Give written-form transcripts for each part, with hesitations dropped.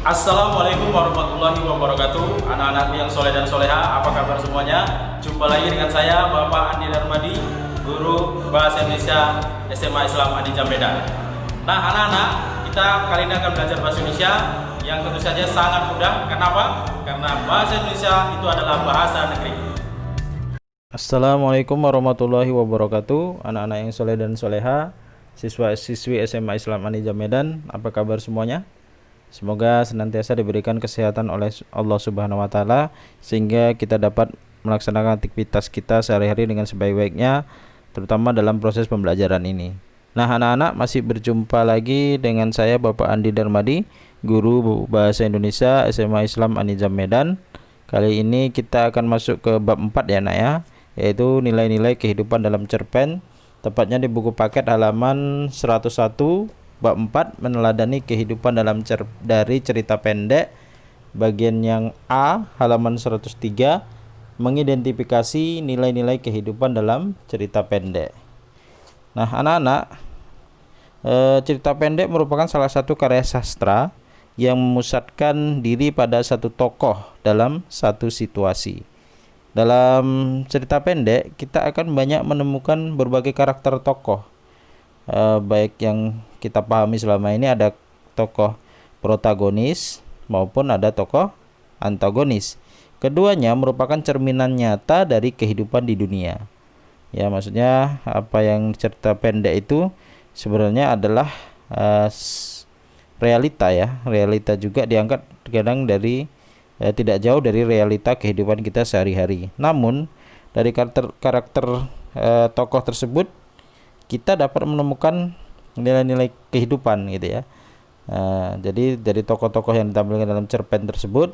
Assalamualaikum warahmatullahi wabarakatuh. Anak-anakku yang soleh dan soleha, apa kabar semuanya? Jumpa lagi dengan saya Bapak Andi Darmadi, Guru Bahasa Indonesia SMA Islam Adi Medan. Nah anak-anak, kita kali ini akan belajar Bahasa Indonesia yang tentu saja sangat mudah. Kenapa? Karena Bahasa Indonesia itu adalah bahasa negeri. Assalamualaikum warahmatullahi wabarakatuh. Anak-anak yang soleh dan soleha, siswa-siswi SMA Islam Adi Medan, apa kabar semuanya? Semoga senantiasa diberikan kesehatan oleh Allah Subhanahu wa taala sehingga kita dapat melaksanakan aktivitas kita sehari-hari dengan sebaik-baiknya, terutama dalam proses pembelajaran ini. Nah, anak-anak, masih berjumpa lagi dengan saya Bapak Andi Darmadi, Guru Bahasa Indonesia SMA Islam Adi Medan. Kali ini kita akan masuk ke bab 4 ya, Nak ya, yaitu nilai-nilai kehidupan dalam cerpen, tepatnya di buku paket halaman 101. Bab 4 meneladani kehidupan dari cerita pendek. Bagian yang A, halaman 103, mengidentifikasi nilai-nilai kehidupan dalam cerita pendek. Nah, anak-anak, cerita pendek merupakan salah satu karya sastra yang memusatkan diri pada satu tokoh dalam satu situasi. Dalam cerita pendek, kita akan banyak menemukan berbagai karakter tokoh. Baik yang kita pahami selama ini, ada tokoh protagonis maupun ada tokoh antagonis. Keduanya merupakan cerminan nyata dari kehidupan di dunia. Ya, maksudnya apa yang cerita pendek itu sebenarnya adalah realita ya. Realita juga diangkat kadang dari tidak jauh dari realita kehidupan kita sehari-hari. Namun dari karakter tokoh tersebut kita dapat menemukan nilai-nilai kehidupan gitu ya. Jadi dari tokoh-tokoh yang ditampilkan dalam cerpen tersebut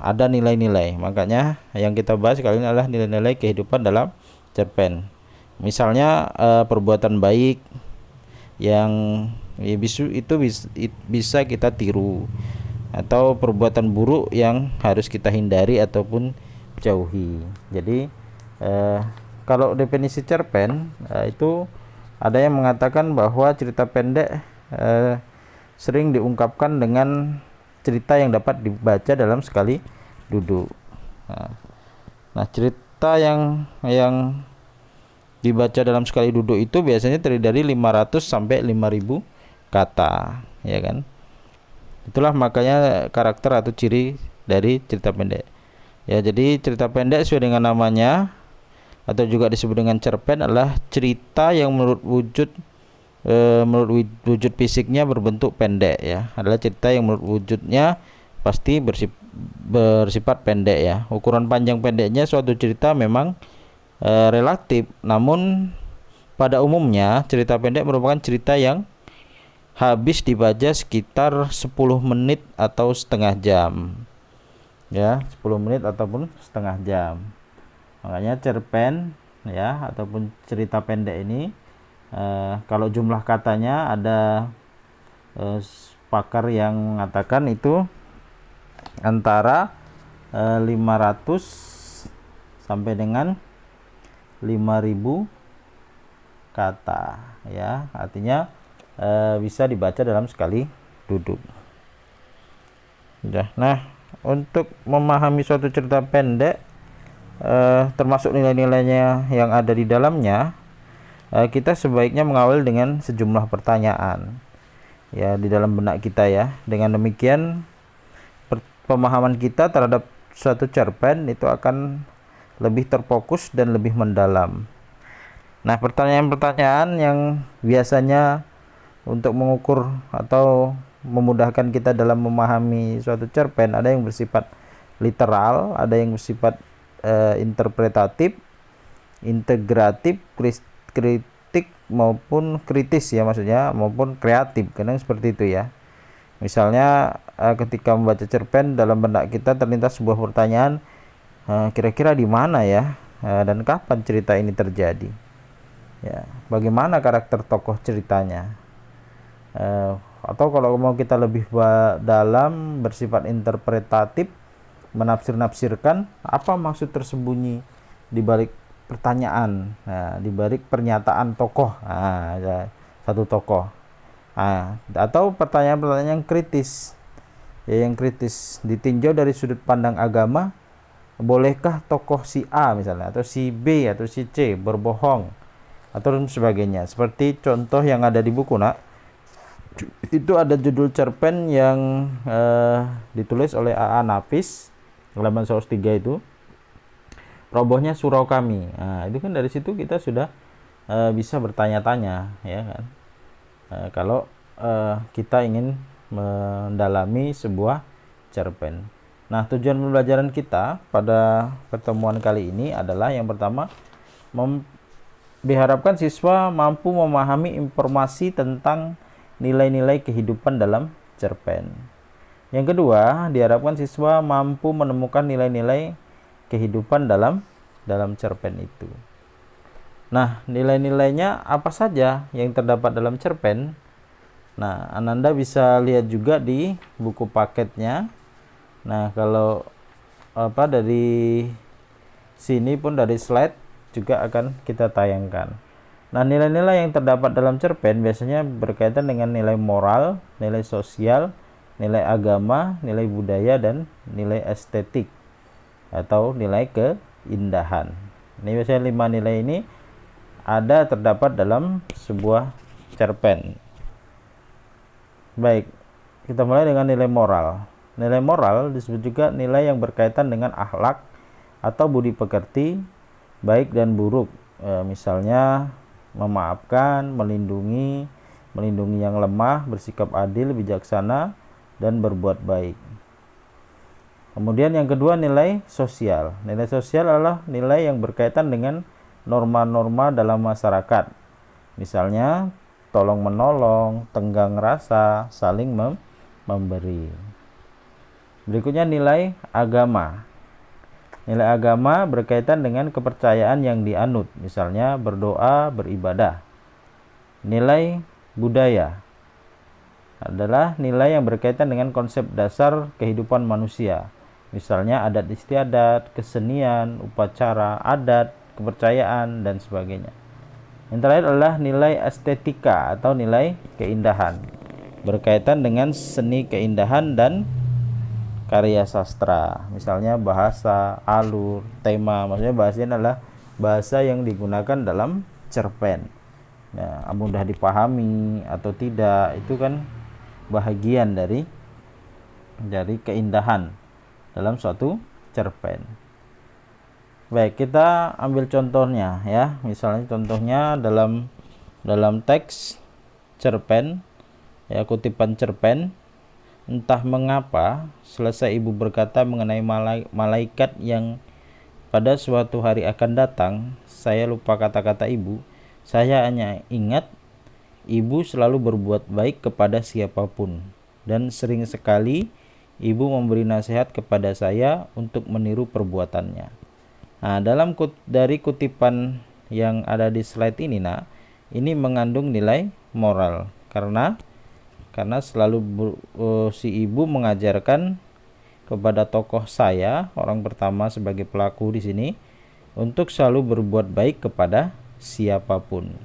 ada nilai-nilai. Makanya yang kita bahas kali ini adalah nilai-nilai kehidupan dalam cerpen. Misalnya perbuatan baik yang bisa kita tiru, atau perbuatan buruk yang harus kita hindari ataupun jauhi. Jadi kalau definisi cerpen itu ada yang mengatakan bahwa cerita pendek sering diungkapkan dengan cerita yang dapat dibaca dalam sekali duduk. Nah, cerita yang dibaca dalam sekali duduk itu biasanya terdiri dari 500 sampai 5000 kata, ya kan? Itulah makanya karakter atau ciri dari cerita pendek. Ya, jadi cerita pendek sesuai dengan namanya atau juga disebut dengan cerpen adalah cerita yang menurut wujud fisiknya berbentuk pendek ya. Adalah cerita yang menurut wujudnya pasti bersifat pendek ya. Ukuran panjang pendeknya suatu cerita memang relatif, namun pada umumnya cerita pendek merupakan cerita yang habis dibaca sekitar 10 menit atau setengah jam. Ya, 10 menit ataupun setengah jam. Makanya cerpen ya ataupun cerita pendek ini kalau jumlah katanya ada pakar yang mengatakan itu antara 500 sampai dengan 5000 kata ya. Artinya bisa dibaca dalam sekali duduk. Nah, untuk memahami suatu cerita pendek termasuk nilai-nilainya yang ada di dalamnya, kita sebaiknya mengawal dengan sejumlah pertanyaan ya di dalam benak kita ya. Dengan demikian pemahaman kita terhadap suatu cerpen itu akan lebih terfokus dan lebih mendalam. Nah, pertanyaan-pertanyaan yang biasanya untuk mengukur atau memudahkan kita dalam memahami suatu cerpen, ada yang bersifat literal, ada yang bersifat interpretatif, integratif, kritik maupun kritis ya, maksudnya maupun kreatif, kadang seperti itu ya. Misalnya ketika membaca cerpen, dalam benak kita terlintas sebuah pertanyaan, kira-kira di mana ya dan kapan cerita ini terjadi ya, bagaimana karakter tokoh ceritanya, atau kalau mau kita lebih dalam bersifat interpretatif, menafsir-nafsirkan apa maksud tersembunyi di balik pertanyaan, di balik pernyataan tokoh, satu tokoh. Atau pertanyaan-pertanyaan yang kritis, ya, yang kritis ditinjau dari sudut pandang agama. Bolehkah tokoh si A misalnya, atau si B, atau si C berbohong, atau sebagainya. Seperti contoh yang ada di buku, nak. Itu ada judul cerpen yang ditulis oleh A.A. Nafis, halaman 103 itu. Robohnya surau kami. Nah, itu kan dari situ kita sudah bisa bertanya-tanya, ya kan. Kalau kita ingin mendalami sebuah cerpen. Nah, tujuan pembelajaran kita pada pertemuan kali ini adalah yang pertama, diharapkan siswa mampu memahami informasi tentang nilai-nilai kehidupan dalam cerpen. Yang kedua, diharapkan siswa mampu menemukan nilai-nilai kehidupan dalam cerpen itu. Nah, nilai-nilainya apa saja yang terdapat dalam cerpen? Nah, Ananda bisa lihat juga di buku paketnya. Nah, kalau dari sini pun dari slide juga akan kita tayangkan. Nah, nilai-nilai yang terdapat dalam cerpen biasanya berkaitan dengan nilai moral, nilai sosial, nilai agama, nilai budaya, dan nilai estetik atau nilai keindahan. Ini biasanya 5 nilai ini ada terdapat dalam sebuah cerpen. Baik, kita mulai dengan nilai moral. Nilai moral disebut juga nilai yang berkaitan dengan akhlak atau budi pekerti, baik dan buruk. Misalnya memaafkan, melindungi yang lemah, bersikap adil, bijaksana, dan berbuat baik. Kemudian yang kedua, nilai sosial. Nilai sosial adalah nilai yang berkaitan dengan norma-norma dalam masyarakat. Misalnya tolong menolong, tenggang rasa, saling memberi. Berikutnya nilai agama. Nilai agama berkaitan dengan kepercayaan yang dianut, misalnya berdoa, beribadah. Nilai budaya adalah nilai yang berkaitan dengan konsep dasar kehidupan manusia, misalnya adat istiadat, kesenian, upacara, adat, kepercayaan, dan sebagainya. Yang terakhir adalah nilai estetika atau nilai keindahan, berkaitan dengan seni keindahan dan karya sastra, misalnya bahasa, alur, tema. Maksudnya bahasanya adalah bahasa yang digunakan dalam cerpen. Nah, mudah dipahami atau tidak, itu kan bahagian dari keindahan dalam suatu cerpen. Baik, kita ambil contohnya ya. Misalnya contohnya dalam teks cerpen, ya, kutipan cerpen. Entah mengapa, selesai ibu berkata mengenai malaikat yang pada suatu hari akan datang, saya lupa kata-kata ibu. Saya hanya ingat ibu selalu berbuat baik kepada siapapun, dan sering sekali ibu memberi nasihat kepada saya untuk meniru perbuatannya. Nah, dari kutipan yang ada di slide ini, ini mengandung nilai moral karena selalu si ibu mengajarkan kepada tokoh saya, orang pertama sebagai pelaku di sini, untuk selalu berbuat baik kepada siapapun.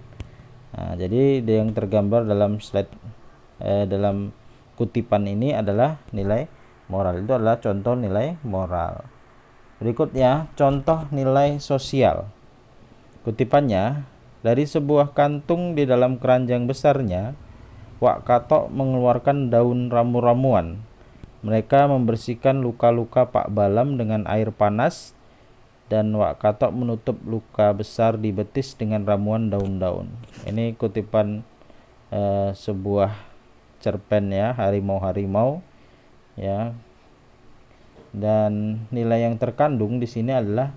Nah, jadi yang tergambar dalam slide dalam kutipan ini adalah nilai moral. Itu adalah contoh nilai moral. Berikutnya, contoh nilai sosial. Kutipannya, dari sebuah kantung di dalam keranjang besarnya, Wak Katok mengeluarkan daun ramu-ramuan. Mereka membersihkan luka-luka Pak Balam dengan air panas, dan Wak Katok menutup luka besar di betis dengan ramuan daun-daun. Ini kutipan sebuah cerpen ya, harimau-harimau ya. Dan nilai yang terkandung di sini adalah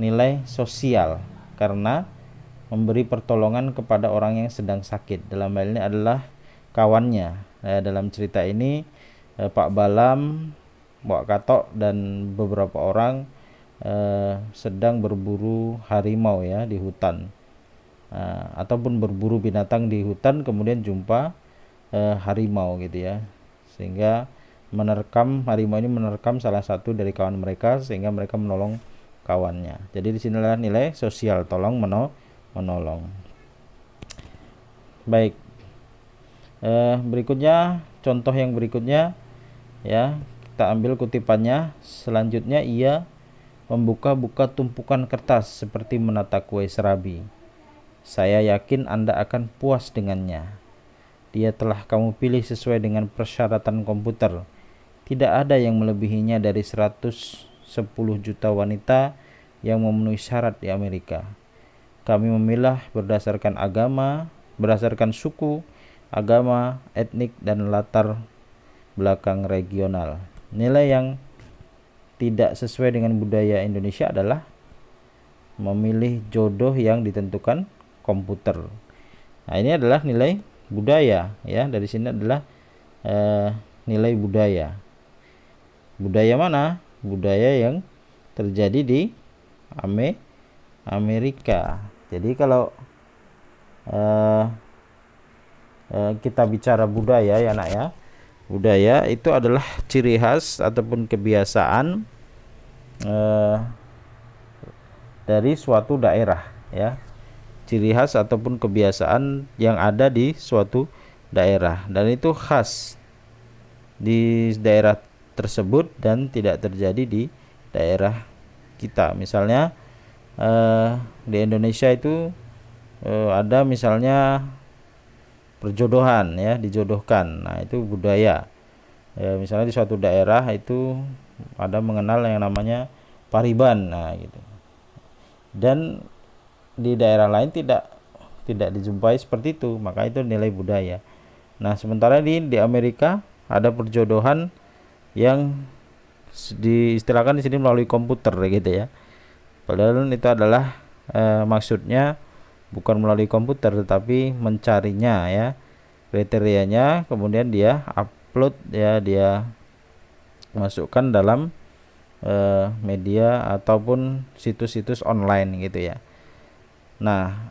nilai sosial karena memberi pertolongan kepada orang yang sedang sakit. Dalam hal ini adalah kawannya. Dalam cerita ini Pak Balam, Wak Katok, dan beberapa orang sedang berburu harimau ya di hutan, ataupun berburu binatang di hutan, kemudian jumpa harimau gitu ya, sehingga harimau ini menerkam salah satu dari kawan mereka sehingga mereka menolong kawannya. Jadi di sinilah nilai sosial, tolong menolong. Baik. Berikutnya, contoh yang berikutnya Ya, kita ambil kutipannya. Selanjutnya, ia membuka-buka tumpukan kertas seperti menata kue serabi. Saya yakin Anda akan puas dengannya. Dia telah kamu pilih sesuai dengan persyaratan komputer. Tidak ada yang melebihinya dari 110 juta wanita yang memenuhi syarat di Amerika. Kami memilah berdasarkan agama, berdasarkan suku, agama, etnik, dan latar belakang regional. Nilai yang tidak sesuai dengan budaya Indonesia adalah memilih jodoh yang ditentukan komputer. Nah, ini adalah nilai budaya, ya. Dari sini adalah nilai budaya. Budaya mana? Budaya yang terjadi di Amerika. Jadi kalau kita bicara budaya, ya nak ya, budaya itu adalah ciri khas ataupun kebiasaan dari suatu daerah, ya. Ciri khas ataupun kebiasaan yang ada di suatu daerah, dan itu khas di daerah tersebut dan tidak terjadi di daerah kita. Misalnya di Indonesia itu ada misalnya perjodohan, ya, dijodohkan. Nah, itu budaya. Misalnya di suatu daerah itu ada mengenal yang namanya pariban, nah gitu. Dan di daerah lain tidak dijumpai seperti itu, maka itu nilai budaya. Nah, sementara di Amerika ada perjodohan yang diistilahkan di sini melalui komputer, gitu ya. Padahal itu adalah maksudnya bukan melalui komputer, tetapi mencarinya, ya, kriterianya, kemudian dia upload, ya, dia masukkan dalam media ataupun situs-situs online, gitu ya. Nah,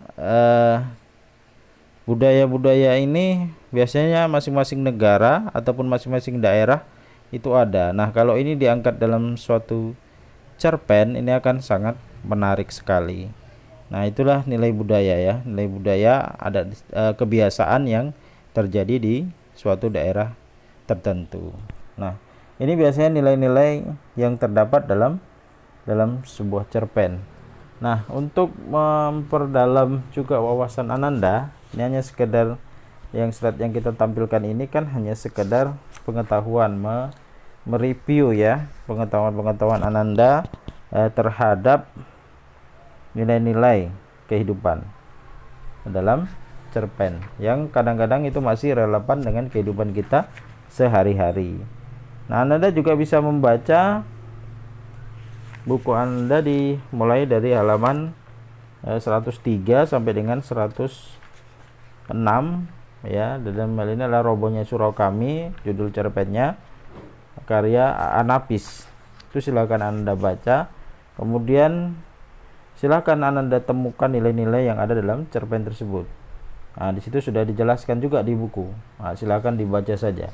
budaya-budaya ini biasanya masing-masing negara ataupun masing-masing daerah itu ada. Nah, kalau ini diangkat dalam suatu cerpen, ini akan sangat menarik sekali. Nah, itulah nilai budaya, ya. Nilai budaya ada kebiasaan yang terjadi di suatu daerah tertentu. Nah, ini biasanya nilai-nilai yang terdapat dalam sebuah cerpen. Nah, untuk memperdalam juga wawasan Ananda, ini hanya sekedar yang slide yang kita tampilkan ini kan hanya sekedar pengetahuan, mereview, ya, pengetahuan Ananda terhadap nilai-nilai kehidupan dalam cerpen yang kadang-kadang itu masih relevan dengan kehidupan kita sehari-hari. Nah, Anda juga bisa membaca buku Anda mulai dari halaman 103 sampai dengan 106, ya. Dalam hal ini adalah Robohnya Surau Kami, judul cerpennya, karya Anapis. Itu silakan Anda baca. Kemudian silakan Anda temukan nilai-nilai yang ada dalam cerpen tersebut. Nah, di situ sudah dijelaskan juga di buku. Nah, silakan dibaca saja.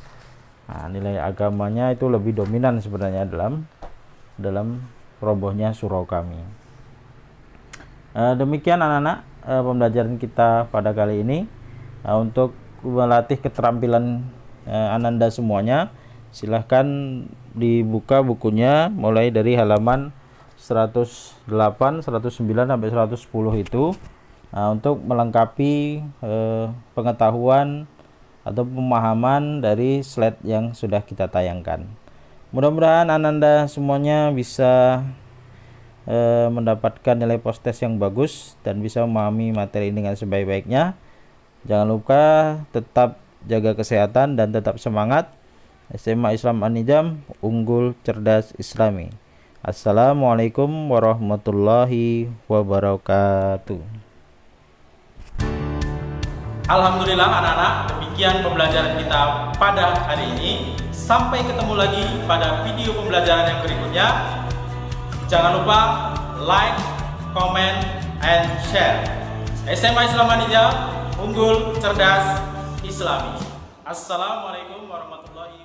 Nah, nilai agamanya itu lebih dominan sebenarnya dalam Robohnya Surau Kami. Demikian anak-anak pembelajaran kita pada kali ini. Untuk melatih keterampilan Ananda semuanya, silahkan dibuka bukunya mulai dari halaman 108, 109 sampai 110 itu, untuk melengkapi pengetahuan atau pemahaman dari slide yang sudah kita tayangkan. Mudah-mudahan Ananda semuanya bisa mendapatkan nilai post-test yang bagus dan bisa memahami materi ini dengan sebaik-baiknya. Jangan lupa tetap jaga kesehatan dan tetap semangat. SMA Islam An-Nijam, unggul, cerdas, Islami. Assalamualaikum warahmatullahi wabarakatuh. Alhamdulillah anak-anak, demikian pembelajaran kita pada hari ini. Sampai ketemu lagi pada video pembelajaran yang berikutnya. Jangan lupa like, comment, and share. SMA Islam An-Nijam, unggul, cerdas, Islami. Assalamualaikum warahmatullahi wabarakatuh.